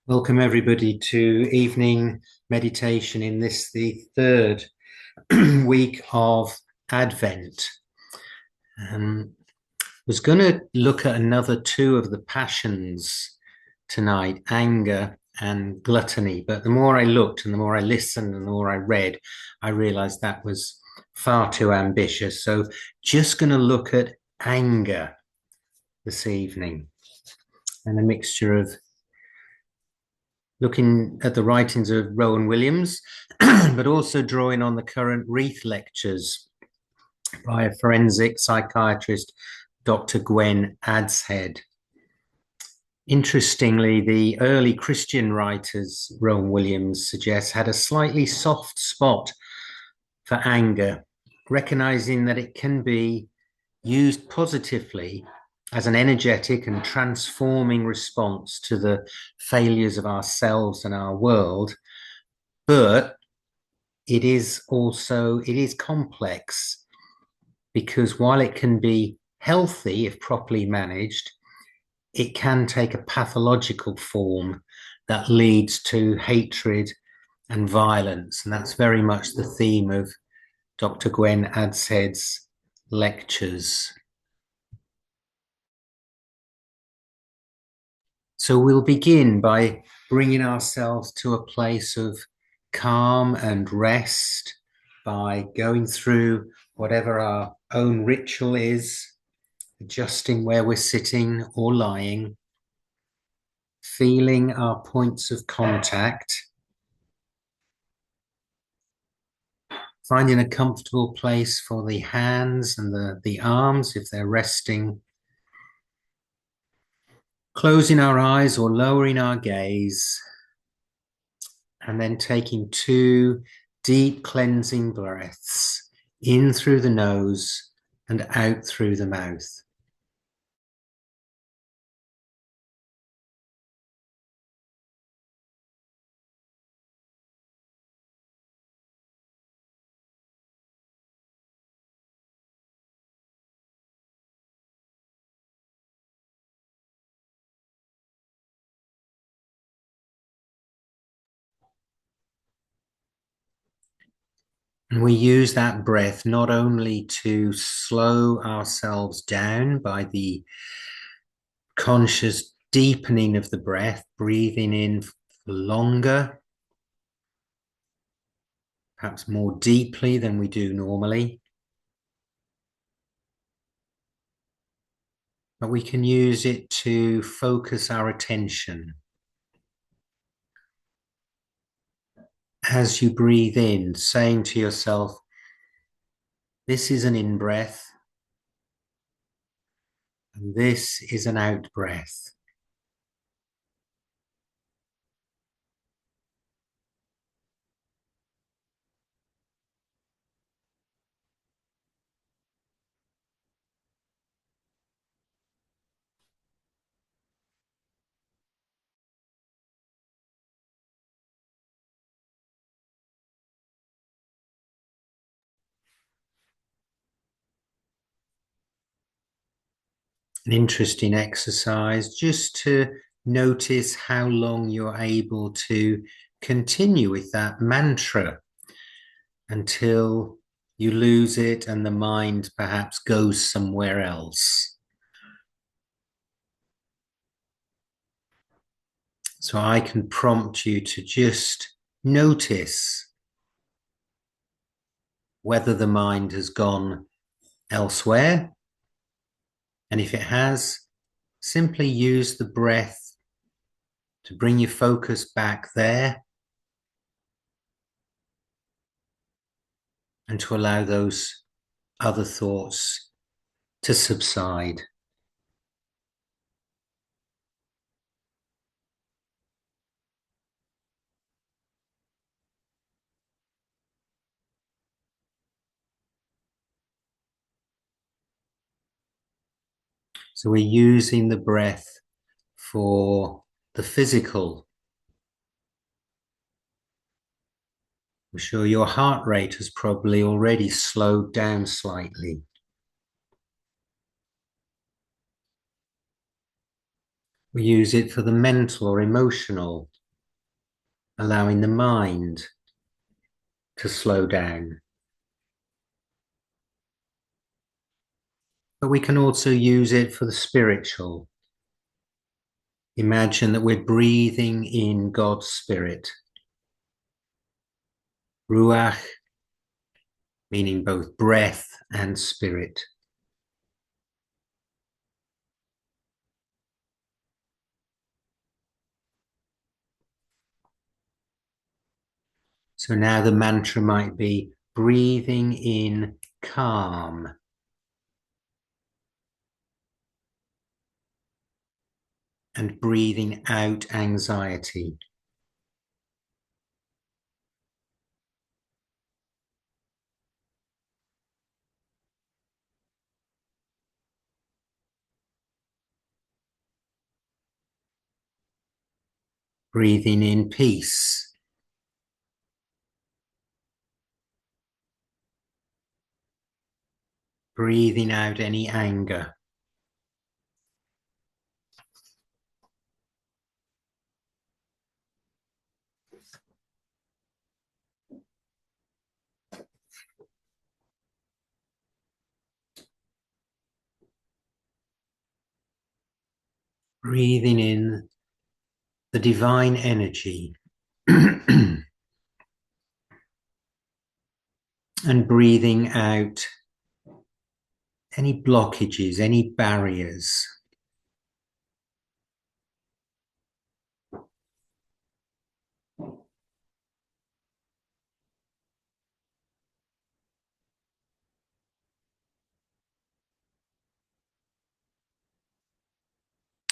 Welcome everybody to evening meditation in the third week of Advent. Was going to look at another two of the passions tonight, anger and gluttony. But the more I looked and the more I listened and the more I read, I realized that was far too ambitious. So just going to look at anger this evening and a mixture of looking at the writings of Rowan Williams, but also drawing on the current Reith lectures by a forensic psychiatrist, Dr. Gwen Adshead. Interestingly, the early Christian writers, Rowan Williams suggests, had a slightly soft spot for anger, recognizing that it can be used positively as an energetic and transforming response to the failures of ourselves and our world, but it is complex, because while it can be healthy if properly managed, it can take a pathological form that leads to hatred and violence. And that's very much the theme of Dr. Gwen Adshead's lectures. So we'll begin by bringing ourselves to a place of calm and rest by going through whatever our own ritual is, adjusting where we're sitting or lying, feeling our points of contact, finding a comfortable place for the hands and the arms if they're resting, closing our eyes or lowering our gaze, and then taking two deep cleansing breaths in through the nose and out through the mouth. And we use that breath not only to slow ourselves down by the conscious deepening of the breath, breathing in longer, perhaps more deeply than we do normally, but we can use it to focus our attention. As you breathe in, saying to yourself, this is an in-breath, and this is an out-breath. An interesting exercise just to notice how long you're able to continue with that mantra until you lose it and the mind perhaps goes somewhere else. So I can prompt you to just notice whether the mind has gone elsewhere. And if it has, simply use the breath to bring your focus back there and to allow those other thoughts to subside. So we're using the breath for the physical. I'm sure your heart rate has probably already slowed down slightly. We use it for the mental or emotional. allowing the mind to slow down. But we can also use it for the spiritual. Imagine that we're breathing in God's spirit. Ruach, meaning both breath and spirit. So now the mantra might be breathing in calm. And breathing out anxiety. Breathing in peace. Breathing out any anger. Breathing in the divine energy. And breathing out any blockages, any barriers.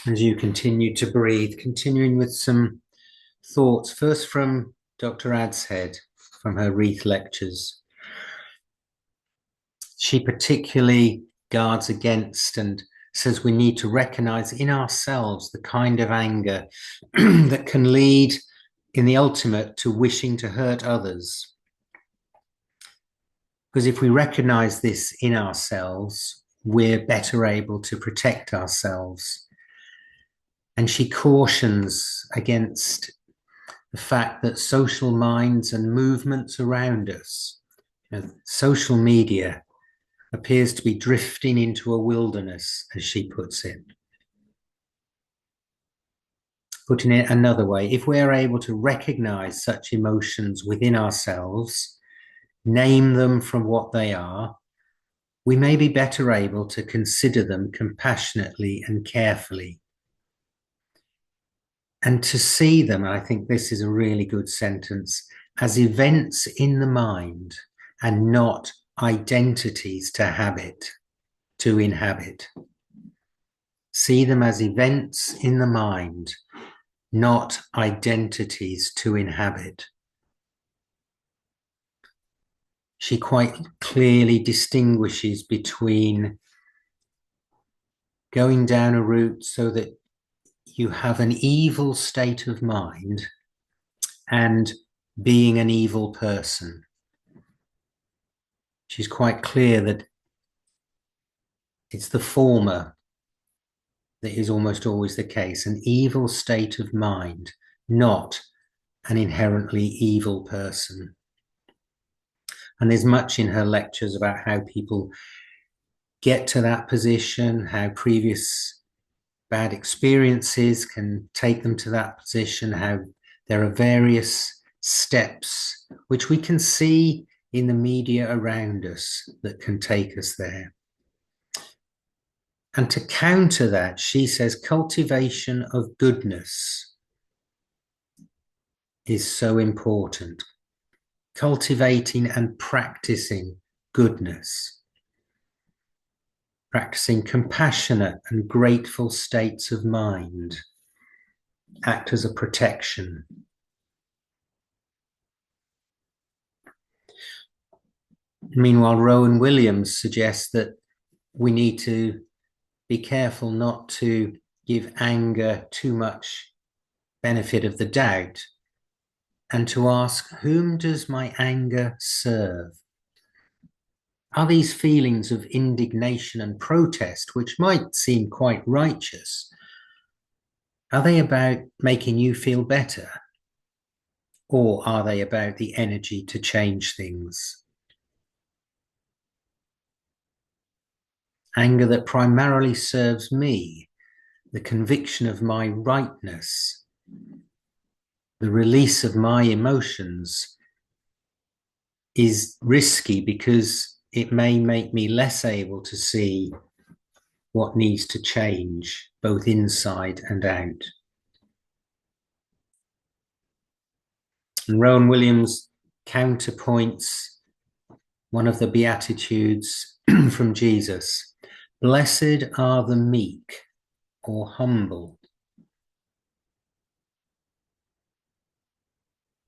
As you continue to breathe, continuing with some thoughts, first from Dr. Adshead, from her Reith lectures. She particularly guards against and says we need to recognize in ourselves the kind of anger that can lead in the ultimate to wishing to hurt others. Because if we recognize this in ourselves, we're better able to protect ourselves. And she cautions against the fact that social minds and movements around us, social media, appears to be drifting into a wilderness, as she puts it. Putting it another way, if we are able to recognize such emotions within ourselves, name them from what they are, we may be better able to consider them compassionately and carefully. And to see them, I think this is a really good sentence, as events in the mind and not identities to inhabit. See them as events in the mind, not identities to inhabit. She quite clearly distinguishes between going down a route so that you have an evil state of mind and being an evil person. She's quite clear that it's the former that is almost always the case, an evil state of mind, not an inherently evil person. And there's much in her lectures about how people get to that position, how previous bad experiences can take them to that position, how there are various steps which we can see in the media around us that can take us there. And to counter that, she says cultivation of goodness is so important. Cultivating and practicing goodness. Practicing compassionate and grateful states of mind act as a protection. Meanwhile, Rowan Williams suggests that we need to be careful not to give anger too much benefit of the doubt and to ask, whom does my anger serve? Are these feelings of indignation and protest, which might seem quite righteous, are they about making you feel better? or are they about the energy to change things? Anger that primarily serves me, the conviction of my rightness, the release of my emotions, is risky because it may make me less able to see what needs to change, both inside and out. And Rowan Williams counterpoints one of the Beatitudes from Jesus. Blessed are the meek or humble.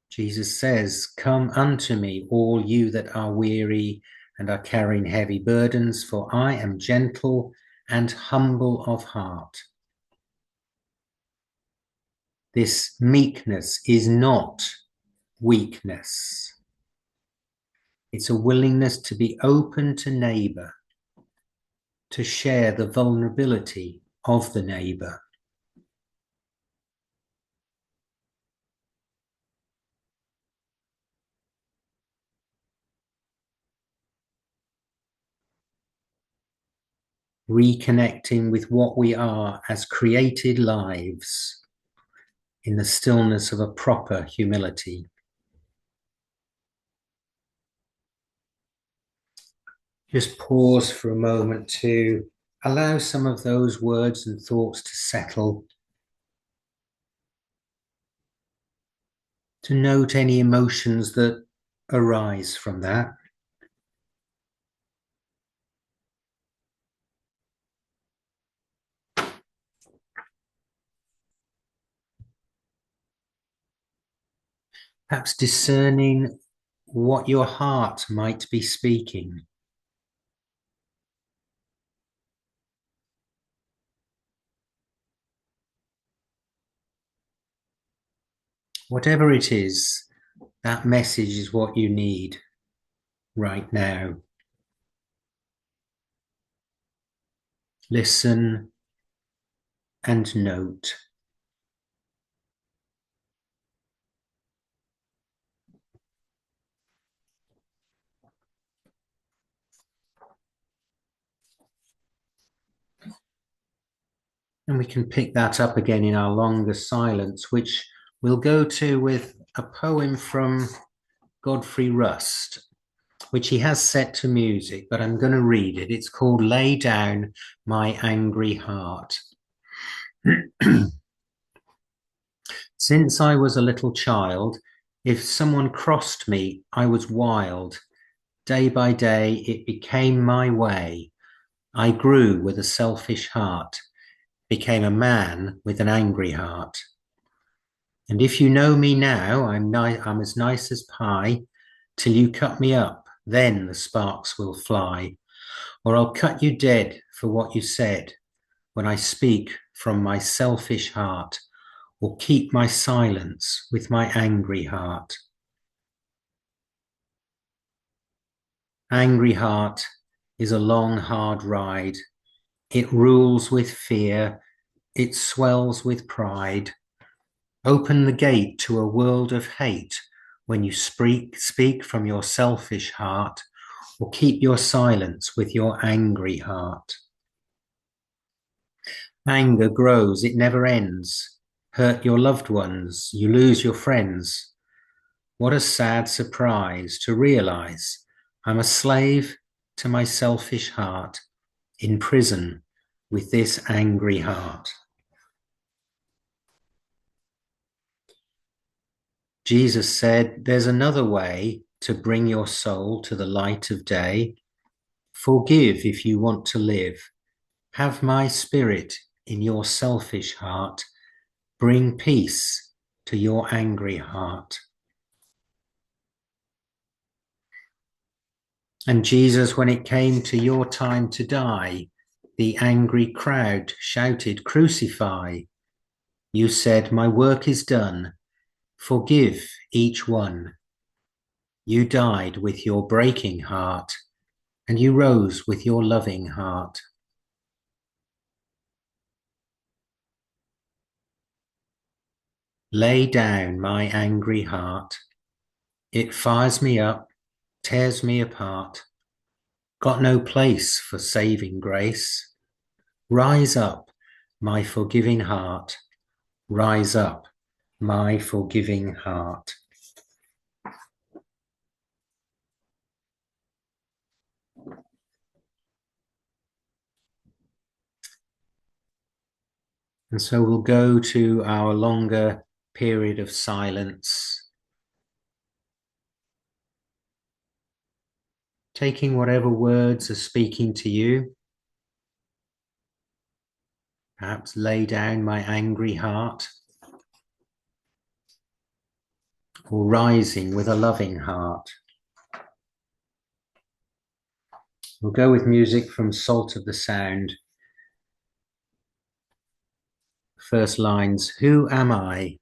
Jesus says, come unto me, all you that are weary and are carrying heavy burdens, for I am gentle and humble of heart. This meekness is not weakness. It's a willingness to be open to neighbor, to share the vulnerability of the neighbor. Reconnecting with what we are as created lives in the stillness of a proper humility. Just pause for a moment to allow some of those words and thoughts to settle, to note any emotions that arise from that. Perhaps discerning what your heart might be speaking. Whatever it is, that message is what you need right now. Listen and note. And we can pick that up again in our longer silence, which we'll go to with a poem from Godfrey Rust, which he has set to music, but I'm going to read it. It's called Lay Down My Angry Heart. Since I was a little child, if someone crossed me, I was wild. Day by day, it became my way. I grew with a selfish heart, became a man with an angry heart. And if you know me now, I'm as nice as pie, till you cut me up, then the sparks will fly. Or I'll cut you dead for what you said, when I speak from my selfish heart, or keep my silence with my angry heart. Angry heart is a long, hard ride. It rules with fear, it swells with pride. Open the gate to a world of hate when you speak from your selfish heart, or keep your silence with your angry heart. Anger grows, it never ends. Hurt your loved ones, you lose your friends. What a sad surprise to realize I'm a slave to my selfish heart, in prison with this angry heart. Jesus said, there's another way to bring your soul to the light of day. Forgive if you want to live. Have my spirit in your selfish heart. Bring peace to your angry heart. And Jesus, when it came to your time to die, the angry crowd shouted, crucify. You said, my work is done. Forgive each one. You died with your breaking heart, and you rose with your loving heart. Lay down my angry heart. It fires me up, tears me apart. Got no place for saving grace. Rise up, my forgiving heart. Rise up, my forgiving heart. And so we'll go to our longer period of silence, taking whatever words are speaking to you. Perhaps lay down my angry heart, or rising with a loving heart. We'll go with music from Salt of the Sound. First lines, who am I?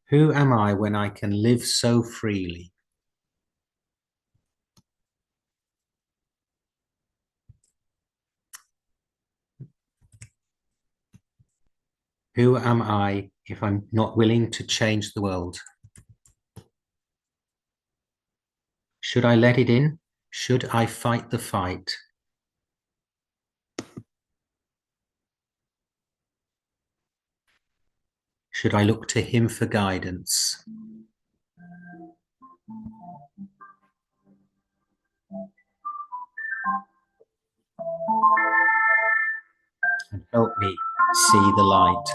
Who am I when I can live so freely? Who am I if I'm not willing to change the world? Should I let it in? Should I fight the fight? Should I look to him for guidance? And help me see the light.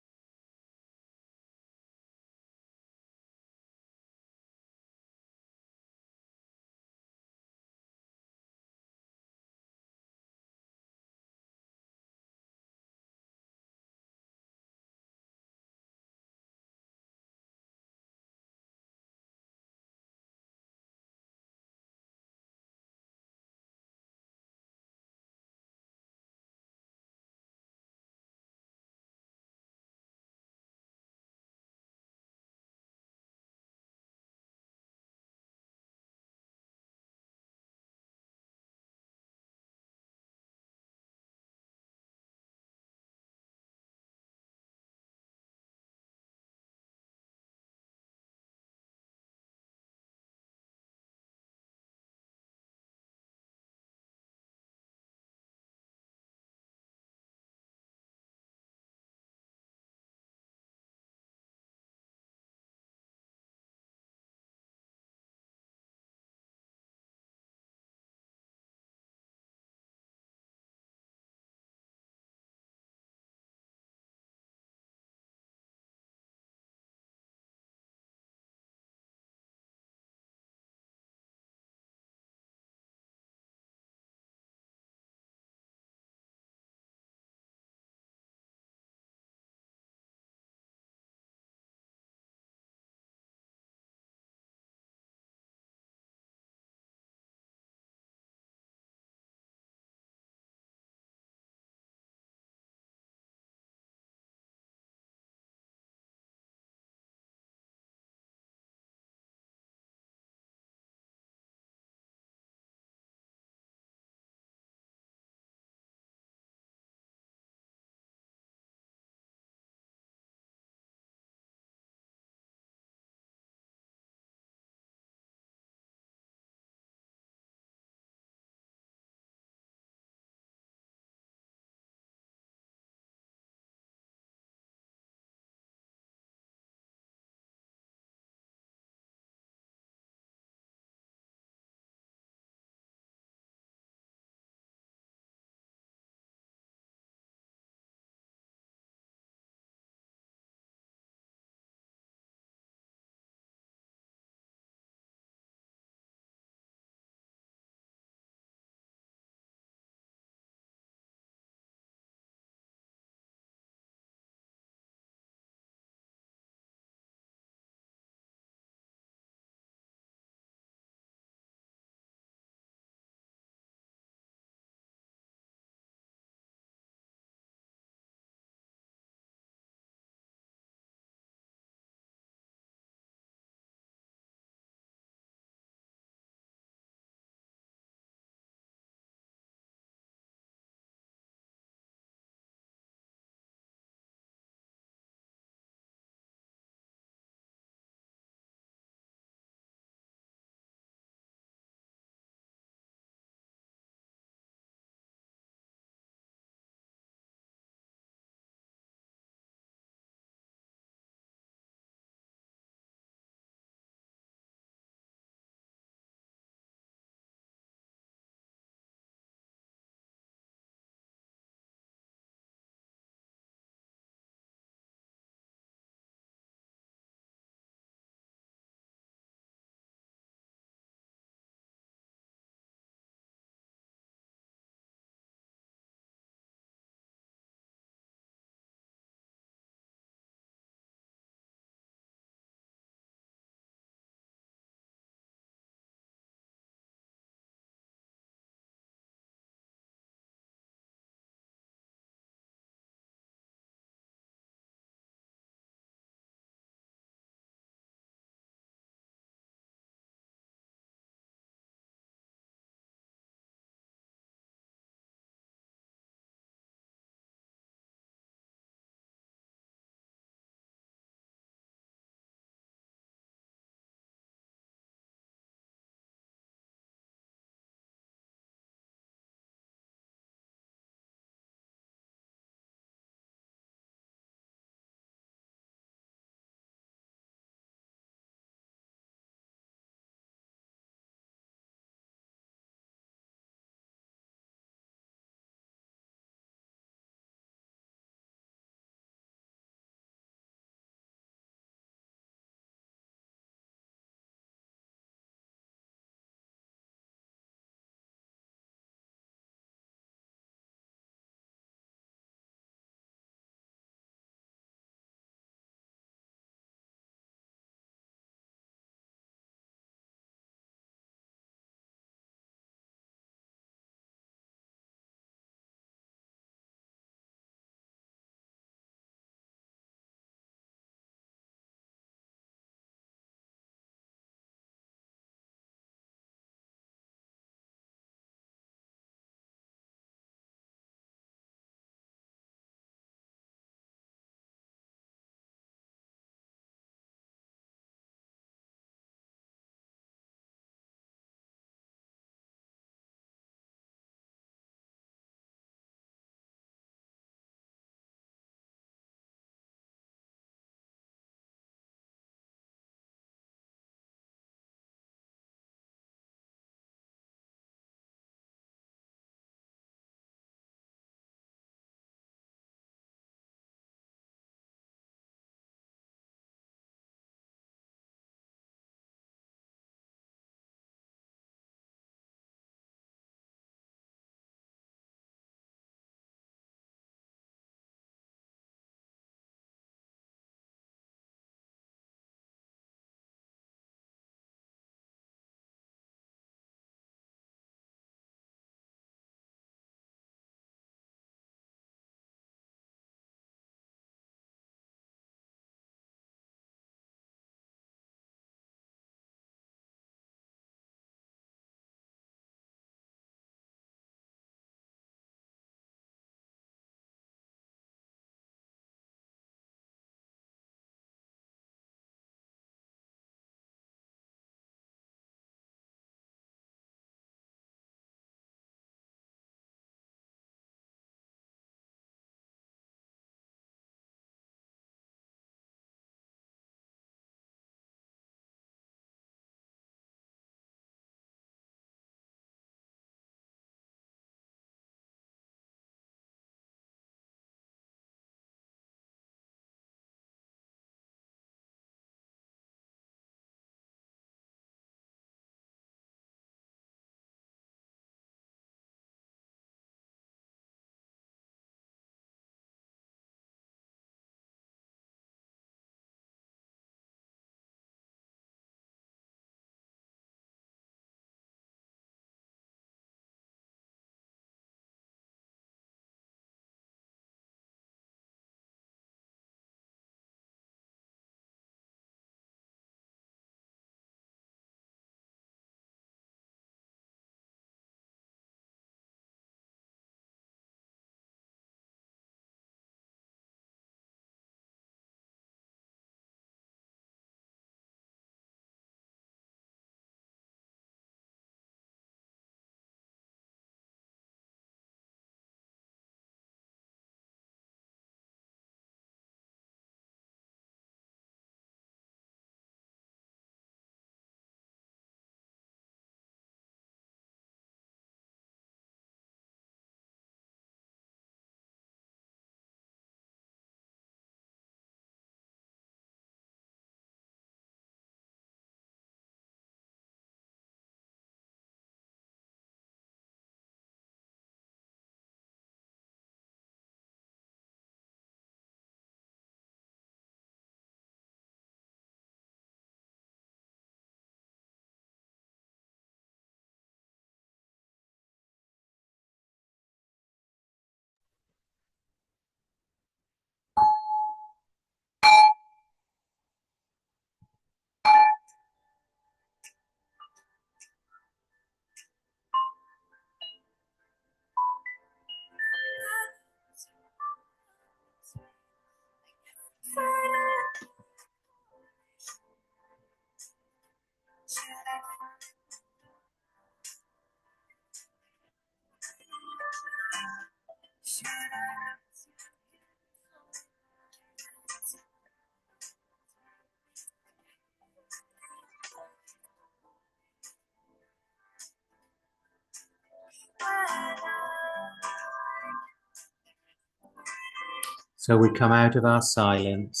So we come out of our silence,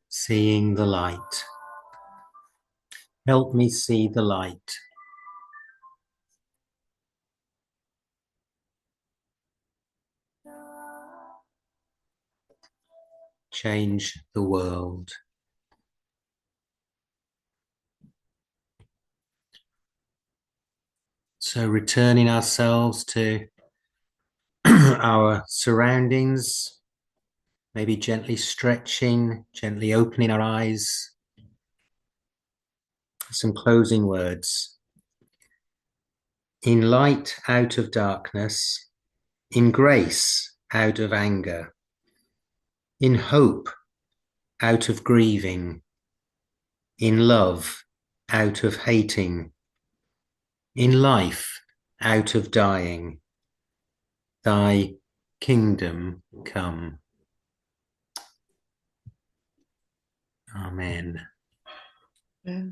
seeing the light. Help me see the light. Change the world. So returning ourselves to our surroundings, maybe gently stretching, gently opening our eyes. Some closing words. In light out of darkness, in grace out of anger, in hope out of grieving, in love out of hating, in life out of dying, thy kingdom come. Amen. Yeah.